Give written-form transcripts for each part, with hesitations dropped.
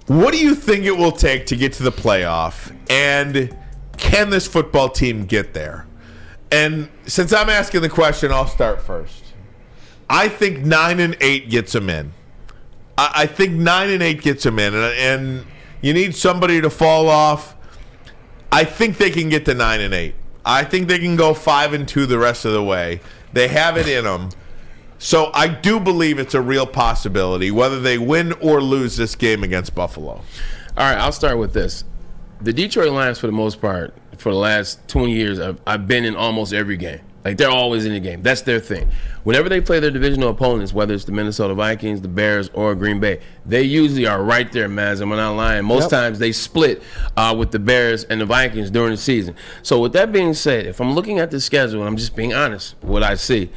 What do you think it will take to get to the playoff? And can this football team get there? And since I'm asking the question, I'll start first. I think 9-8 gets them in. I think 9-8 gets them in, and you need somebody to fall off. I think they can get to 9-8. I think they can go 5-2 the rest of the way. They have it in them. So I do believe it's a real possibility, whether they win or lose this game against Buffalo. All right, I'll start with this. The Detroit Lions, for the most part, for the last 20 years, I've been in almost every game. Like, they're always in the game. That's their thing. Whenever they play their divisional opponents, whether it's the Minnesota Vikings, the Bears, or Green Bay, they usually are right there, Maz. I'm not lying. Most times they split with the Bears and the Vikings during the season. So with that being said, if I'm looking at the schedule, and I'm just being honest with what I see,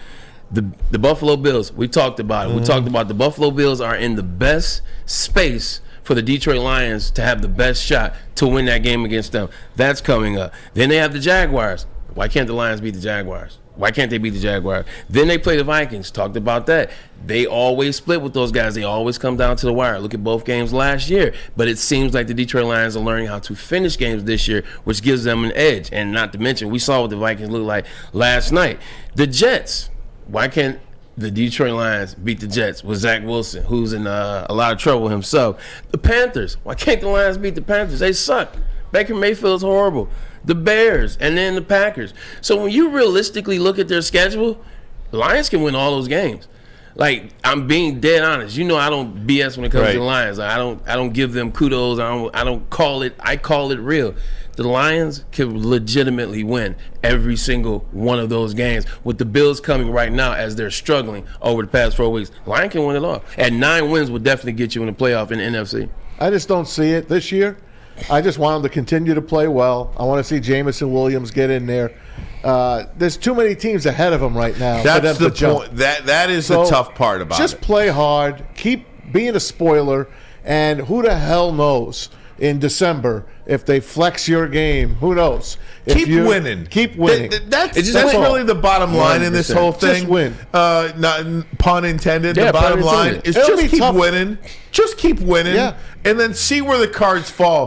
the Buffalo Bills, we talked about it. We talked about the Buffalo Bills are in the best space for the Detroit Lions to have the best shot to win that game against them. That's coming up. Then they have the Jaguars. Why can't the Lions beat the Jaguars? Why can't they beat the Jaguars? Then they play the Vikings. Talked about that. They always split with those guys. They always come down to the wire. Look at both games last year. But it seems like the Detroit Lions are learning how to finish games this year, which gives them an edge. And not to mention, we saw what the Vikings looked like last night. The Jets. Why can't the Detroit Lions beat the Jets with Zach Wilson, who's in a lot of trouble himself? The Panthers. Why can't the Lions beat the Panthers? They suck. Baker Mayfield's horrible. The Bears, and then the Packers. So when you realistically look at their schedule, the Lions can win all those games. Like, I'm being dead honest. You know I don't BS when it comes to the Lions. I don't give them kudos. I don't call it. I call it real. The Lions can legitimately win every single one of those games. With the Bills coming right now as they're struggling over the past 4 weeks, Lions can win it all. And 9 wins would definitely get you in the playoff in the NFC. I just don't see it this year. I just want them to continue to play well. I want to see Jamison Williams get in there. There's too many teams ahead of them right now. That's the point. That is the tough part about it. Just play hard. Keep being a spoiler. And who the hell knows in December if they flex your game? Who knows? Keep winning. Keep winning. That's really the bottom line 100%. In this whole thing. Just win. Not pun intended. The bottom line is just keep winning. Just keep winning. Yeah. And then see where the cards fall.